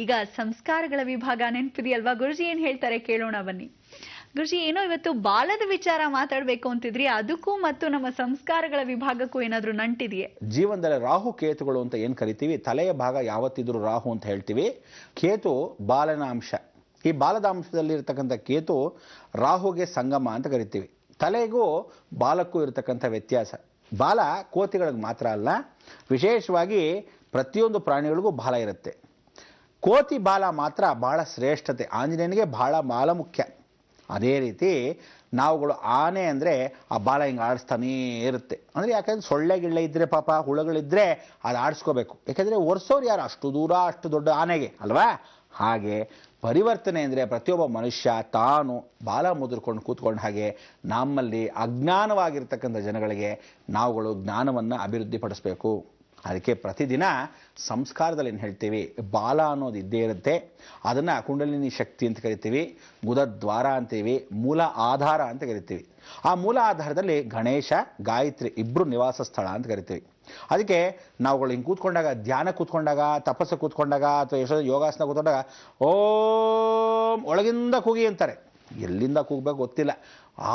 ಈಗ ಸಂಸ್ಕಾರಗಳ ವಿಭಾಗ ನೆನಪಿದೆಯಲ್ವಾ? ಗುರುಜಿ ಏನ್ ಹೇಳ್ತಾರೆ ಕೇಳೋಣ ಬನ್ನಿ. ಗುರುಜಿ, ಏನೋ ಇವತ್ತು ಬಾಲದ ವಿಚಾರ ಮಾತಾಡ್ಬೇಕು ಅಂತಿದ್ರಿ, ಅದಕ್ಕೂ ಮತ್ತು ನಮ್ಮ ಸಂಸ್ಕಾರಗಳ ವಿಭಾಗಕ್ಕೂ ಏನಾದ್ರೂ ನಂಟಿದೆಯೇ? ಜೀವನದಲ್ಲಿ ರಾಹು ಕೇತುಗಳು ಅಂತ ಏನ್ ಕರಿತೀವಿ, ತಲೆಯ ಭಾಗ ಯಾವತ್ತಿದ್ರು ರಾಹು ಅಂತ ಹೇಳ್ತೀವಿ. ಕೇತು ಬಾಲನ ಅಂಶ. ಈ ಬಾಲದ ಅಂಶದಲ್ಲಿ ಇರತಕ್ಕಂಥ ಕೇತು ರಾಹುಗೆ ಸಂಗಮ ಅಂತ ಕರಿತೀವಿ. ತಲೆಗೂ ಬಾಲಕ್ಕೂ ಇರತಕ್ಕಂಥ ವ್ಯತ್ಯಾಸ. ಬಾಲ ಕೋತಿಗಳಿಗೆ ಮಾತ್ರ ಅಲ್ಲ, ವಿಶೇಷವಾಗಿ ಪ್ರತಿಯೊಂದು ಪ್ರಾಣಿಗಳಿಗೂ ಬಾಲ ಇರುತ್ತೆ. ಕೋತಿ ಬಾಲ ಮಾತ್ರ ಬಹಳ ಶ್ರೇಷ್ಠತೆ, ಆಂಜನೇಯನಿಗೆ ಬಹಳ ಬಾಲ ಮುಖ್ಯ. ಅದೇ ರೀತಿ ನಾವುಗಳು ಆನೆ ಅಂದರೆ ಆ ಬಾಲ ಹಿಂಗೆ ಆಡಿಸ್ತಾನೇ ಇರುತ್ತೆ. ಅಂದರೆ ಯಾಕಂದರೆ ಸೊಳ್ಳೆ ಗಿಳ್ಳೆ ಇದ್ದರೆ ಪಾಪ ಹುಳುಗಳಿದ್ದರೆ ಅದು ಆಡಿಸ್ಕೋಬೇಕು. ಯಾಕೆಂದರೆ ಒರೆಸೋರು ಯಾರು? ಅಷ್ಟು ದೂರ ಅಷ್ಟು ದೊಡ್ಡ ಆನೆಗೆ ಅಲ್ವಾ? ಹಾಗೆ ಪರಿವರ್ತನೆ ಅಂದರೆ ಪ್ರತಿಯೊಬ್ಬ ಮನುಷ್ಯ ತಾನು ಬಾಲ ಮುದುರ್ಕೊಂಡು ಕೂತ್ಕೊಂಡು, ಹಾಗೆ ನಮ್ಮಲ್ಲಿ ಅಜ್ಞಾನವಾಗಿರ್ತಕ್ಕಂಥ ಜನಗಳಿಗೆ ನಾವುಗಳು ಜ್ಞಾನವನ್ನು ಅಭಿವೃದ್ಧಿಪಡಿಸಬೇಕು. ಅದಕ್ಕೆ ಪ್ರತಿದಿನ ಸಂಸ್ಕಾರದಲ್ಲಿ ಏನು ಹೇಳ್ತೀವಿ, ಬಾಲ ಅನ್ನೋದು ಇದ್ದೇ ಇರುತ್ತೆ. ಅದನ್ನು ಕುಂಡಲಿನಿ ಶಕ್ತಿ ಅಂತ ಕರಿತೀವಿ, ಗುದದ್ವಾರ ಅಂತೀವಿ, ಮೂಲ ಆಧಾರ ಅಂತ ಕರಿತೀವಿ. ಆ ಮೂಲ ಆಧಾರದಲ್ಲಿ ಗಣೇಶ ಗಾಯತ್ರಿ ಇಬ್ಬರು ನಿವಾಸ ಸ್ಥಳ ಅಂತ ಕರಿತೀವಿ. ಅದಕ್ಕೆ ನಾವುಗಳು ಹಿಂಗೆ ಕೂತ್ಕೊಂಡಾಗ, ಧ್ಯಾನ ಕೂತ್ಕೊಂಡಾಗ, ತಪಸ್ಸು ಕೂತ್ಕೊಂಡಾಗ, ಅಥವಾ ಎಷ್ಟೋ ಯೋಗಾಸನ ಕೂತ್ಕೊಂಡಾಗ ಓಂ ಒಳಗಿಂದ ಕೂಗಿ ಅಂತಾರೆ. ಎಲ್ಲಿಂದ ಕೂಗಬೇಕು ಗೊತ್ತಿಲ್ಲ.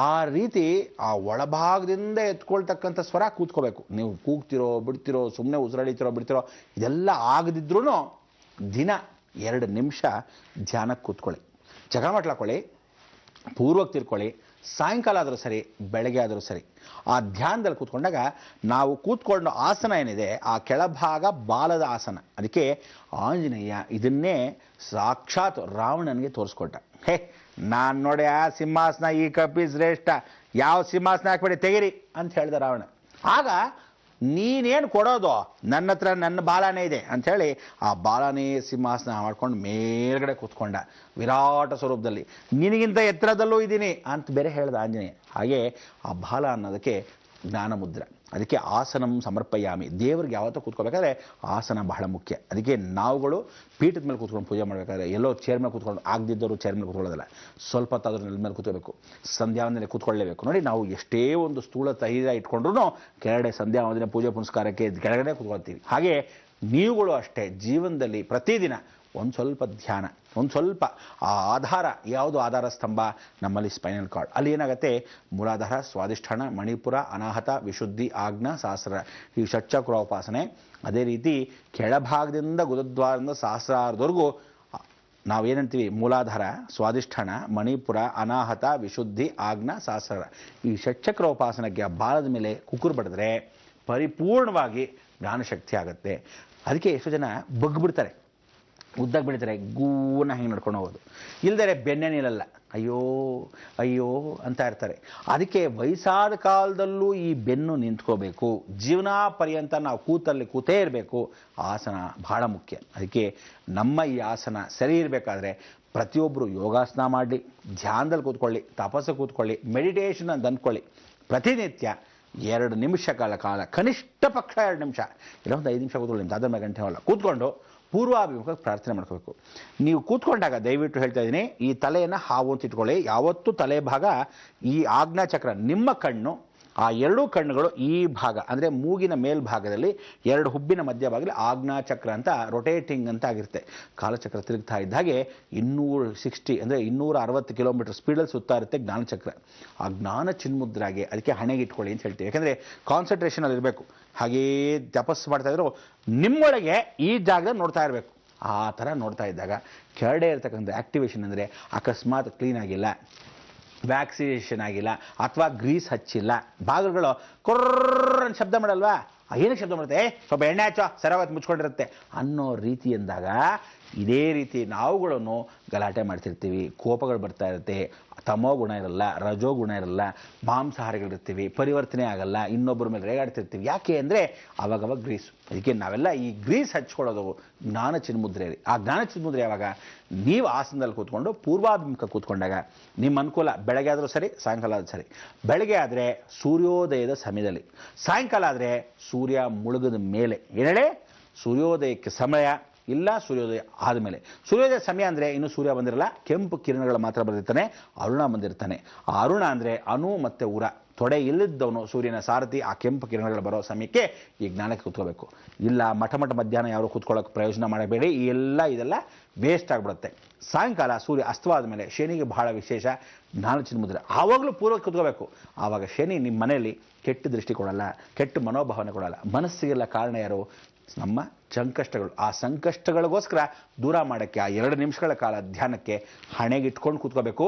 ಆ ರೀತಿ ಆ ಒಳಭಾಗದಿಂದ ಎತ್ಕೊಳ್ತಕ್ಕಂಥ ಸ್ವರ ಕೂತ್ಕೋಬೇಕು. ನೀವು ಕೂಗ್ತಿರೋ ಬಿಡ್ತಿರೋ, ಸುಮ್ಮನೆ ಉಸಿರಾಡಿತಿರೋ ಬಿಡ್ತಿರೋ, ಇದೆಲ್ಲ ಆಗದಿದ್ರೂ ದಿನ 2 ನಿಮಿಷ ಧ್ಯಾನಕ್ಕೆ ಕೂತ್ಕೊಳ್ಳಿ. ಜಗ ಮಾಡ್ಲಾಕೊಳ್ಳಿ, ಪೂರ್ವಕ್ಕೆ ತಿರ್ಕೊಳ್ಳಿ. ಸಾಯಂಕಾಲ ಆದರೂ ಸರಿ, ಬೆಳಗ್ಗೆ ಆದರೂ ಸರಿ, ಆ ಧ್ಯಾನದಲ್ಲಿ ಕೂತ್ಕೊಂಡಾಗ ನಾವು ಕೂತ್ಕೊಂಡು ಆಸನ ಏನಿದೆ ಆ ಕೆಳಭಾಗ ಬಾಲದ ಆಸನ. ಅದಕ್ಕೆ ಆಂಜನೇಯ ಇದನ್ನೇ ಸಾಕ್ಷಾತ್ ರಾವಣನಿಗೆ ತೋರಿಸ್ಕೊಟ್ಟ. ಹೇ, ನಾನು ನೋಡಿ ಆ ಸಿಂಹಾಸನ ಈ ಕಪ್ಪಿ ಶ್ರೇಷ್ಠ, ಯಾವ ಸಿಂಹಾಸನ ಹಾಕ್ಬೇಡಿ ತೆಗಿರಿ ಅಂತ ಹೇಳ್ದ ರಾವಣ. ಆಗ ನೀನೇನು ಕೊಡೋದು, ನನ್ನ ಹತ್ರ ನನ್ನ ಬಾಲನೇ ಇದೆ ಅಂಥೇಳಿ ಆ ಬಾಲನೇ ಸಿಂಹಾಸನ ಮಾಡ್ಕೊಂಡು ಮೇಲ್ಗಡೆ ಕೂತ್ಕೊಂಡ ವಿರಾಟ ಸ್ವರೂಪದಲ್ಲಿ. ನಿನಗಿಂತ ಎತ್ತರದಲ್ಲೂ ಇದ್ದೀನಿ ಅಂತ ಬೇರೆ ಹೇಳ್ದ ಆಂಜನೇಯ. ಹಾಗೆ ಆ ಬಾಲ ಅನ್ನೋದಕ್ಕೆ ಜ್ಞಾನ ಮುದ್ರ. ಅದಕ್ಕೆ ಆಸನಂ ಸಮರ್ಪಯಾಮಿ. ದೇವರಿಗೆ ಯಾವತ್ತೂ ಕೂತ್ಕೋಬೇಕಾದ್ರೆ ಆಸನ ಬಹಳ ಮುಖ್ಯ. ಅದಕ್ಕೆ ನಾವುಗಳು ಪೀಠದ ಮೇಲೆ ಕೂತ್ಕೊಂಡು ಪೂಜೆ ಮಾಡಬೇಕಾದ್ರೆ ಎಲ್ಲೋ ಚೇರ್ ಮೇಲೆ ಕೂತ್ಕೊಂಡು, ಆಗದಿದ್ದವರು ಚೇರ್ ಮೇಲೆ ಕೂತ್ಕೊಳ್ಳೋದಿಲ್ಲ, ಸ್ವಲ್ಪ ಹೊತ್ತಾದ್ರೂ ನೆಲ ಮೇಲೆ ಕೂತ್ಕೋಬೇಕು. ಸಂಧ್ಯಾವಂದನೆ ಕೂತ್ಕೊಳ್ಳೇಬೇಕು. ನೋಡಿ, ನಾವು ಎಷ್ಟೇ ಒಂದು ಸ್ಥೂಲ ತೈಲ ಇಟ್ಕೊಂಡ್ರು ಕೆಳಗಡೆ ಸಂಧ್ಯಾವಂದನೆ ಪೂಜೆ ಪುನಸ್ಕಾರಕ್ಕೆ ಕೆಳಗಡೆ ಕೂತ್ಕೊಳ್ತೀವಿ. ಹಾಗೆ ನೀವುಗಳು ಅಷ್ಟೇ ಜೀವನದಲ್ಲಿ ಪ್ರತಿದಿನ ಒಂದು ಸ್ವಲ್ಪ ಧ್ಯಾನ, ಒಂದು ಸ್ವಲ್ಪ ಆ ಆಧಾರ. ಯಾವುದು ಆಧಾರ ಸ್ತಂಭ? ನಮ್ಮಲ್ಲಿ ಸ್ಪೈನಲ್ ಕಾರ್ಡ್. ಅಲ್ಲಿ ಏನಾಗುತ್ತೆ, ಮೂಲಾಧಾರ, ಸ್ವಾಧಿಷ್ಠಾನ, ಮಣಿಪುರ, ಅನಾಹತ, ವಿಶುದ್ಧಿ, ಆಜ್ಞಾ, ಸಹಸ್ರ, ಈ ಷಟ್ಚಕ್ರೋಪಾಸನೆ. ಅದೇ ರೀತಿ ಕೆಳಭಾಗದಿಂದ ಗುರುದ್ವಾರದಿಂದ ಸಹಸ್ರಾರದವರೆಗೂ ನಾವೇನಂತೀವಿ, ಮೂಲಾಧಾರ, ಸ್ವಾಧಿಷ್ಠಾನ, ಮಣಿಪುರ, ಅನಾಹತ, ವಿಶುದ್ಧಿ, ಆಜ್ಞಾ, ಸಹಸ್ರ, ಈ ಷಟ್ಚಕ್ರೋಪಾಸನಕ್ಕೆ ಬಾಲದ ಮೇಲೆ ಕುಕ್ಕುರು ಬಡಿದ್ರೆ ಪರಿಪೂರ್ಣವಾಗಿ ಜ್ಞಾನಶಕ್ತಿ ಆಗುತ್ತೆ. ಅದಕ್ಕೆ ಎಷ್ಟೋ ಜನ ಬಗ್ಬಿಡ್ತಾರೆ, ಉದ್ದಾಗಿ ಬಿಡ್ತಾರೆ, ಗೂನ ಹಿಂಗೆ ನಡ್ಕೊಂಡು ಹೋಗೋದು. ಇಲ್ದರೆ ಬೆನ್ನೆ ನಿಲ್ಲಲ್ಲ, ಅಯ್ಯೋ ಅಯ್ಯೋ ಅಂತ ಇರ್ತಾರೆ. ಅದಕ್ಕೆ ವಯಸ್ಸಾದ ಕಾಲದಲ್ಲೂ ಈ ಬೆನ್ನು ನಿಂತ್ಕೋಬೇಕು. ಜೀವನ ಪರ್ಯಂತ ನಾವು ಕೂತಲ್ಲಿ ಕೂತೇ ಇರಬೇಕು. ಆಸನ ಬಹಳ ಮುಖ್ಯ. ಅದಕ್ಕೆ ನಮ್ಮ ಈ ಆಸನ ಸರಿ ಇರಬೇಕಾದ್ರೆ ಪ್ರತಿಯೊಬ್ಬರು ಯೋಗಾಸನ ಮಾಡಲಿ, ಧ್ಯಾನದಲ್ಲಿ ಕೂತ್ಕೊಳ್ಳಿ, ತಪಸ್ಸು ಕೂತ್ಕೊಳ್ಳಿ, ಮೆಡಿಟೇಷನ್ ಅಂತ ಅಂದ್ಕೊಳ್ಳಿ. ಪ್ರತಿನಿತ್ಯ 2 ನಿಮಿಷ ಕಾಲ ಕನಿಷ್ಠ ಪಕ್ಷ 2 ನಿಮಿಷ, ಇಲ್ಲ ಒಂದು 5 ನಿಮಿಷ ಕೂತ್ಕೊಳ್ಳಿ, ಅದ್ರ ಮೇಲೆ ಗಂಟೆ ಹೊಲ ಕೂತ್ಕೊಂಡು ಪೂರ್ವಾಭಿಮುಖಕ್ಕೆ ಪ್ರಾರ್ಥನೆ ಮಾಡ್ಕೋಬೇಕು. ನೀವು ಕೂತ್ಕೊಂಡಾಗ ದಯವಿಟ್ಟು ಹೇಳ್ತಾ ಇದ್ದೀನಿ, ಈ ತಲೆಯನ್ನು ಹಾವು ಅಂತ ಇಟ್ಕೊಳ್ಳಿ. ಯಾವತ್ತೂ ತಲೆ ಭಾಗ ಈ ಆಜ್ಞಾ ಚಕ್ರ, ನಿಮ್ಮ ಕಣ್ಣು, ಆ 2 ಕಣ್ಣುಗಳು ಈ ಭಾಗ ಅಂದರೆ ಮೂಗಿನ ಮೇಲ್ಭಾಗದಲ್ಲಿ 2 ಹುಬ್ಬಿನ ಮಧ್ಯಭಾಗದಲ್ಲಿ ಆಜ್ಞಾ ಚಕ್ರ ಅಂತ ರೊಟೇಟಿಂಗ್ ಅಂತ ಆಗಿರುತ್ತೆ. ಕಾಲಚಕ್ರ ತಿರುಗ್ತಾ ಇದ್ದ ಹಾಗೆ 260 ಅಂದರೆ 260 ಕಿಲೋಮೀಟರ್ ಸ್ಪೀಡಲ್ಲಿ ಸುತ್ತಾ ಇರುತ್ತೆ ಜ್ಞಾನಚಕ್ರ. ಆ ಜ್ಞಾನ ಚಿನ್ಮುದ್ರಾಗೆ ಅದಕ್ಕೆ ಹಣೆಗೆ ಇಟ್ಕೊಳ್ಳಿ ಅಂತ ಹೇಳ್ತೀವಿ. ಯಾಕೆಂದರೆ ಕಾನ್ಸಂಟ್ರೇಷನಲ್ಲಿ ಇರಬೇಕು. ಹಾಗೇ ತಪಸ್ಸು ಮಾಡ್ತಾಯಿದ್ರು ನಿಮ್ಮೊಳಗೆ ಈ ಜಾಗದಲ್ಲಿ ನೋಡ್ತಾ ಇರಬೇಕು. ಆ ಥರ ನೋಡ್ತಾ ಇದ್ದಾಗ ಕೆಳಗಡೆ ಇರ್ತಕ್ಕಂಥ ಆ್ಯಕ್ಟಿವೇಶನ್ ಅಂದರೆ ಅಕಸ್ಮಾತ್ ಕ್ಲೀನ್ ಆಗಿಲ್ಲ, ವ್ಯಾಕ್ಸಿನೇಷನ್ ಆಗಿಲ್ಲ, ಅಥವಾ ಗ್ರೀಸ್ ಹಚ್ಚಿಲ್ಲ, ಬಾಗಿಲುಗಳು ಕೊರ್ರ ಶಬ್ದ ಮಾಡಲ್ವಾ, ಏನಕ್ಕೆ ಶಬ್ದ ಮಾಡುತ್ತೆ, ಸ್ವಲ್ಪ ಎಣ್ಣೆ ಹಚ್ಚೋ ಸರವತ್ತು ಮುಚ್ಕೊಂಡಿರುತ್ತೆ ಅನ್ನೋ ರೀತಿ ಎಂದಾಗ, ಇದೇ ರೀತಿ ನಾವುಗಳನ್ನು ಗಲಾಟೆ ಮಾಡ್ತಿರ್ತೀವಿ, ಕೋಪಗಳು ಬರ್ತಾ ಇರುತ್ತೆ, ತಮೋ ಗುಣ ಇರಲ್ಲ, ರಜೋ ಗುಣ ಇರಲ್ಲ, ಮಾಂಸಾಹಾರಿಗಳಿರ್ತೀವಿ, ಪರಿವರ್ತನೆ ಆಗಲ್ಲ, ಇನ್ನೊಬ್ಬರ ಮೇಲೆ ರೇಗಾಡ್ತಿರ್ತೀವಿ. ಯಾಕೆ ಅಂದರೆ ಅವಾಗವಾಗ ಗ್ರೀಸು. ಅದಕ್ಕೆ ನಾವೆಲ್ಲ ಈ ಗ್ರೀಸ್ ಹಚ್ಕೊಳ್ಳೋದು ಜ್ಞಾನ ಚಿನ್ಮುದ್ರೆ. ಆ ಜ್ಞಾನ ಚಿನ್ಮುದ್ರೆ ಯಾವಾಗ ನೀವು ಆಸನದಲ್ಲಿ ಕೂತ್ಕೊಂಡು ಪೂರ್ವಾಭಿಮುಖ ಕೂತ್ಕೊಂಡಾಗ ನಿಮ್ಮ ಅನುಕೂಲ. ಬೆಳಗ್ಗೆ ಆದರೂ ಸರಿ, ಸಾಯಂಕಾಲ ಆದರೂ ಸರಿ. ಬೆಳಗ್ಗೆ ಆದರೆ ಸೂರ್ಯೋದಯದ ಸಮಯದಲ್ಲಿ, ಸಾಯಂಕಾಲ ಆದರೆ ಸೂರ್ಯ ಮುಳುಗದ ಮೇಲೆ. ಏನೇಳೆ ಸೂರ್ಯೋದಯಕ್ಕೆ ಸಮಯ ಇಲ್ಲ, ಸೂರ್ಯೋದಯ ಆದಮೇಲೆ. ಸೂರ್ಯೋದಯ ಸಮಯ ಅಂದರೆ ಇನ್ನೂ ಸೂರ್ಯ ಬಂದಿರಲ್ಲ, ಕೆಂಪು ಕಿರಣಗಳು ಮಾತ್ರ ಬಂದಿರ್ತಾನೆ, ಅರುಣ ಬಂದಿರ್ತಾನೆ. ಆ ಅರುಣ ಅಂದರೆ ಅಣು ಮತ್ತು ಉರ ತೊಡೆ ಇಲ್ಲದವನು ಸೂರ್ಯನ ಸಾರಥಿ. ಆ ಕೆಂಪು ಕಿರಣಗಳು ಬರೋ ಸಮಯಕ್ಕೆ ಈ ಜ್ಞಾನಕ್ಕೆ ಕೂತ್ಕೋಬೇಕು. ಇಲ್ಲ ಮಠ ಮಧ್ಯಾಹ್ನ ಯಾರು ಕೂತ್ಕೊಳ್ಳೋಕೆ ಪ್ರಯೋಜನ ಮಾಡಬೇಡಿ. ಇದೆಲ್ಲ ವೇಸ್ಟ್ ಆಗಿಬಿಡುತ್ತೆ. ಸಾಯಂಕಾಲ ಸೂರ್ಯ ಅಸ್ತವಾದ ಮೇಲೆ ಶನಿಗೆ ಬಹಳ ವಿಶೇಷ ಜ್ಞಾನಚಿನ್ ಮುದ್ರೆ. ಆವಾಗಲೂ ಪೂರ್ವಕ್ಕೆ ಕೂತ್ಕೋಬೇಕು. ಆವಾಗ ಶನಿ ನಿಮ್ಮ ಮನೆಯಲ್ಲಿ ಕೆಟ್ಟ ದೃಷ್ಟಿ ಕೊಡಲ್ಲ, ಕೆಟ್ಟ ಮನೋಭಾವನೆ ಕೊಡಲ್ಲ. ಮನಸ್ಸಿಗೆಲ್ಲ ಕಾರಣ ಯಾರು? ನಮ್ಮ ಸಂಕಷ್ಟಗಳು. ಆ ಸಂಕಷ್ಟಗಳಿಗೋಸ್ಕರ ದೂರ ಮಾಡೋಕ್ಕೆ ಆ 2 ನಿಮಿಷಗಳ ಕಾಲ ಧ್ಯಾನಕ್ಕೆ ಹಣೆಗಿಟ್ಕೊಂಡು ಕೂತ್ಕೋಬೇಕು.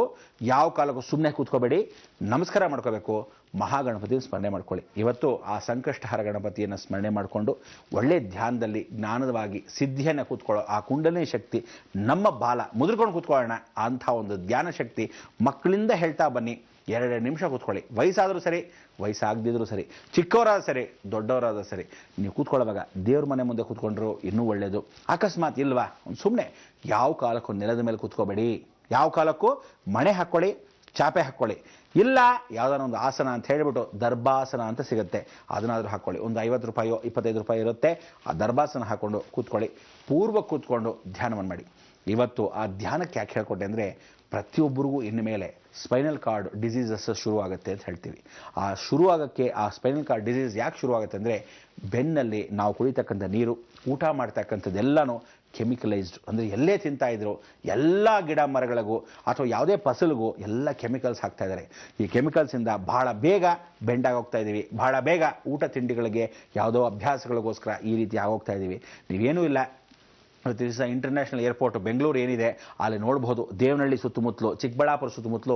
ಯಾವ ಕಾಲಕ್ಕೂ ಸುಮ್ಮನೆ ಕೂತ್ಕೋಬೇಡಿ, ನಮಸ್ಕಾರ ಮಾಡ್ಕೋಬೇಕು. ಮಹಾಗಣಪತಿನ ಸ್ಮರಣೆ ಮಾಡ್ಕೊಳ್ಳಿ. ಇವತ್ತು ಆ ಸಂಕಷ್ಟಹರ ಗಣಪತಿಯನ್ನು ಸ್ಮರಣೆ ಮಾಡಿಕೊಂಡು ಒಳ್ಳೆ ಧ್ಯಾನದಲ್ಲಿ ಜ್ಞಾನವಾಗಿ ಸಿದ್ಧಿಯನ್ನು ಕೂತ್ಕೊಳ್ಳೋ ಆ ಕುಂಡಲಿನಿ ಶಕ್ತಿ ನಮ್ಮ ಬಾಲ ಮುದ್ರಕೊಂಡು ಕೂತ್ಕೊಳ್ಳೋಣ. ಅಂಥ ಒಂದು ಧ್ಯಾನ ಶಕ್ತಿ ಮಕ್ಕಳಿಂದ ಹೇಳ್ತಾ ಬನ್ನಿ. 2 ನಿಮಿಷ ಕೂತ್ಕೊಳ್ಳಿ. ವಯಸ್ಸಾದರೂ ಸರಿ, ವಯಸ್ಸಾಗದಿದ್ರೂ ಸರಿ, ಚಿಕ್ಕವರಾದ ಸರಿ, ದೊಡ್ಡವರಾದ ಸರಿ, ನೀವು ಕೂತ್ಕೊಳ್ಳೋವಾಗ ದೇವ್ರ ಮನೆ ಮುಂದೆ ಕೂತ್ಕೊಂಡ್ರು ಇನ್ನೂ ಒಳ್ಳೆಯದು. ಅಕಸ್ಮಾತ್ ಇಲ್ವಾ, ಸುಮ್ಮನೆ ಯಾವ ಕಾಲಕ್ಕೂ ನೆಲದ ಮೇಲೆ ಕೂತ್ಕೋಬೇಡಿ. ಯಾವ ಕಾಲಕ್ಕೂ ಮಣೆ ಹಾಕ್ಕೊಳ್ಳಿ, ಚಾಪೆ ಹಾಕ್ಕೊಳ್ಳಿ. ಇಲ್ಲ ಯಾವುದಾರ ಒಂದು ಆಸನ ಅಂತ ಹೇಳಿಬಿಟ್ಟು ದರ್ಭಾಸನ ಅಂತ ಸಿಗುತ್ತೆ, ಅದನ್ನಾದರೂ ಹಾಕ್ಕೊಳ್ಳಿ. ಒಂದು 50 ರೂಪಾಯೋ 25 ರೂಪಾಯಿ ಇರುತ್ತೆ. ಆ ದರ್ಭಾಸನ ಹಾಕ್ಕೊಂಡು ಕೂತ್ಕೊಳ್ಳಿ. ಪೂರ್ವ ಕೂತ್ಕೊಂಡು ಧ್ಯಾನವನ್ನು ಮಾಡಿ. ಇವತ್ತು ಆ ಧ್ಯಾನಕ್ಕೆ ಯಾಕೆ ಹೇಳ್ಕೊಟ್ಟೆ ಅಂದರೆ, ಪ್ರತಿಯೊಬ್ಬರಿಗೂ ಇನ್ನು ಮೇಲೆ ಸ್ಪೈನಲ್ ಕಾರ್ಡ್ ಡಿಸೀಸಸ್ ಶುರುವಾಗುತ್ತೆ ಅಂತ ಹೇಳ್ತೀವಿ. ಆ ಶುರುವಾಗೋಕ್ಕೆ ಆ ಸ್ಪೈನಲ್ ಕಾರ್ಡ್ ಡಿಸೀಸ್ ಯಾಕೆ ಶುರುವಾಗುತ್ತೆ ಅಂದರೆ, ಬೆನ್ನಲ್ಲಿ ನಾವು ಕುಡಿತಕ್ಕಂಥ ನೀರು, ಊಟ ಮಾಡ್ತಕ್ಕಂಥದ್ದೆಲ್ಲನೂ ಕೆಮಿಕಲೈಸ್ಡ್. ಅಂದರೆ ಎಲ್ಲೇ ತಿಂತಾ ಇದ್ರು ಎಲ್ಲ ಗಿಡ ಮರಗಳಿಗೂ ಅಥವಾ ಯಾವುದೇ ಫಸಲಿಗೂ ಎಲ್ಲ ಕೆಮಿಕಲ್ಸ್ ಹಾಕ್ತಾ ಇದ್ದಾರೆ. ಈ ಕೆಮಿಕಲ್ಸಿಂದ ಬಹಳ ಬೇಗ ಬೆಂಡಾಗಿ ಹೋಗ್ತಾ ಇದ್ದೀವಿ. ಬಹಳ ಬೇಗ ಊಟ ತಿಂಡಿಗಳಿಗೆ ಯಾವುದೋ ಅಭ್ಯಾಸಗಳಿಗೋಸ್ಕರ ಈ ರೀತಿ ಆಗೋಗ್ತಾ ಇದ್ದೀವಿ. ನೀವೇನೂ ಇಲ್ಲ, ದಿವಸ ಇಂಟರ್ನ್ಯಾಷನಲ್ ಏರ್ಪೋರ್ಟ್ ಬೆಂಗಳೂರು ಏನಿದೆ ಅಲ್ಲಿ ನೋಡ್ಬೋದು. ದೇವನಹಳ್ಳಿ ಸುತ್ತಮುತ್ತಲು, ಚಿಕ್ಕಬಳ್ಳಾಪುರ ಸುತ್ತಮುತ್ತಲು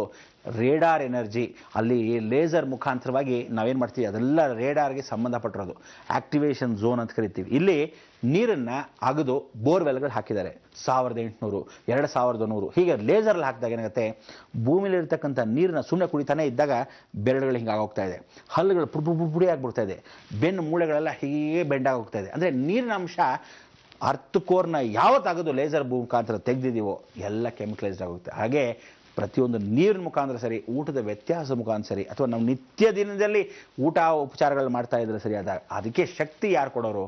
ರೇಡಾರ್ ಎನರ್ಜಿ, ಅಲ್ಲಿ ಲೇಸರ್ ಮುಖಾಂತರವಾಗಿ ನಾವೇನು ಮಾಡ್ತೀವಿ ಅದೆಲ್ಲ ರೇಡಾರ್ಗೆ ಸಂಬಂಧಪಟ್ಟಿರೋದು. ಆಕ್ಟಿವೇಶನ್ ಝೋನ್ ಅಂತ ಕರಿತೀವಿ. ಇಲ್ಲಿ ನೀರನ್ನು ಅಗದು ಬೋರ್ವೆಲ್ಗಳು ಹಾಕಿದ್ದಾರೆ. 1800, 2100 ಹೀಗೆ ಲೇಸರಲ್ಲಿ ಹಾಕಿದಾಗ ಏನಾಗುತ್ತೆ, ಭೂಮಿಲಿರ್ತಕ್ಕಂಥ ನೀರನ್ನ ಸುಮ್ಮನೆ ಕುಡಿತಾನೆ ಇದ್ದಾಗ ಬೆರಳುಗಳು ಹಿಂಗೆ ಆಗೋಗ್ತಾ ಇದೆ, ಹಲ್ಲುಗಳು ಪುಡಿ ಆಗಿಬಿಡ್ತಾ ಇದೆ, ಬೆನ್ನು ಮೂಳೆಗಳೆಲ್ಲ ಹೀಗೆ ಬೆಂಡಾಗಿ ಹೋಗ್ತಾ ಇದೆ. ಅಂದರೆ ನೀರಿನ ಅಂಶ ಅರ್ಥಕೋರ್ನ ಯಾವತ್ತಾಗೋದು ಲೇಸರ್ ಮುಖಾಂತರ ತೆಗೆದಿದ್ದೀವೋ ಎಲ್ಲ ಕೆಮಿಕಲೈಸ್ಡ್ ಆಗುತ್ತೆ. ಹಾಗೆ ಪ್ರತಿಯೊಂದು ನೀರಿನ ಮುಖಾಂತರ ಸರಿ, ಊಟದ ವ್ಯತ್ಯಾಸ ಮುಖಾಂತರ ಸರಿ, ಅಥವಾ ನಾವು ನಿತ್ಯ ದಿನದಲ್ಲಿ ಊಟ ಉಪಚಾರಗಳು ಮಾಡ್ತಾ ಇದ್ರೆ ಸರಿ, ಅದಕ್ಕೆ ಶಕ್ತಿ ಯಾರು ಕೊಡೋರು?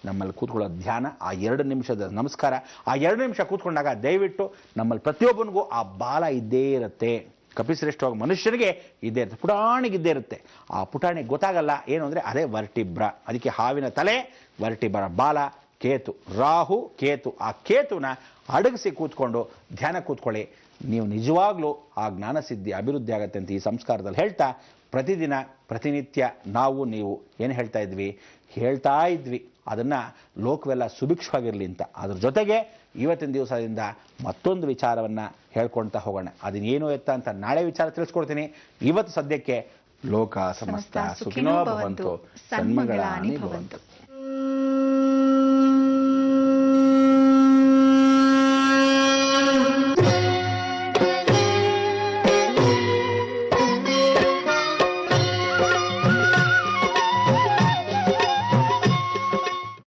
ನಮ್ಮಲ್ಲಿ ಕೂತ್ಕೊಳ್ಳೋ ಧ್ಯಾನ, ಆ 2 ನಿಮಿಷದ ನಮಸ್ಕಾರ. ಆ 2 ನಿಮಿಷ ಕೂತ್ಕೊಂಡಾಗ ದಯವಿಟ್ಟು ನಮ್ಮಲ್ಲಿ ಪ್ರತಿಯೊಬ್ಬನಿಗೂ ಆ ಬಾಲ ಇದ್ದೇ ಇರುತ್ತೆ. ಕಪಿಶ್ರೇಷ್ಠವಾಗಿ ಮನುಷ್ಯನಿಗೆ ಇದ್ದೇ ಇರುತ್ತೆ, ಪುಟಾಣಿಗಿದ್ದೇ ಇರುತ್ತೆ. ಆ ಪುಟಾಣಿಗೆ ಗೊತ್ತಾಗಲ್ಲ ಏನು ಅಂದರೆ ಅದೇ ವರ್ಟಿಬ್ರ. ಅದಕ್ಕೆ ಹಾವಿನ ತಲೆ, ವರ್ಟಿಬ್ರ ಬಾಲ, ಕೇತು, ರಾಹು ಕೇತು. ಆ ಕೇತುನ ಅಡಗಿಸಿ ಕೂತ್ಕೊಂಡು ಧ್ಯಾನ ಕೂತ್ಕೊಳ್ಳಿ. ನೀವು ನಿಜವಾಗ್ಲೂ ಆ ಜ್ಞಾನಸಿದ್ಧಿ ಅಭಿವೃದ್ಧಿ ಆಗುತ್ತೆ ಅಂತ ಈ ಸಂಸ್ಕಾರದಲ್ಲಿ ಹೇಳ್ತಾ, ಪ್ರತಿದಿನ ಪ್ರತಿನಿತ್ಯ ನಾವು ನೀವು ಏನು ಹೇಳ್ತಾ ಇದ್ವಿ ಅದನ್ನು ಲೋಕವೆಲ್ಲ ಸುಭಿಕ್ಷವಾಗಿರಲಿ ಅಂತ. ಅದ್ರ ಜೊತೆಗೆ ಇವತ್ತಿನ ದಿವಸದಿಂದ ಮತ್ತೊಂದು ವಿಚಾರವನ್ನು ಹೇಳ್ಕೊಳ್ತಾ ಹೋಗೋಣ. ಅದನ್ನೇನು ಎತ್ತ ಅಂತ ನಾಳೆ ವಿಚಾರ ತಿಳಿಸ್ಕೊಡ್ತೀನಿ. ಇವತ್ತು ಸದ್ಯಕ್ಕೆ ಲೋಕ ಸಮಸ್ತ ಸುಖಿನೋ ಭವಂತು, ಸನ್ಮಂಗಳಾನಿ ಭವಂತು.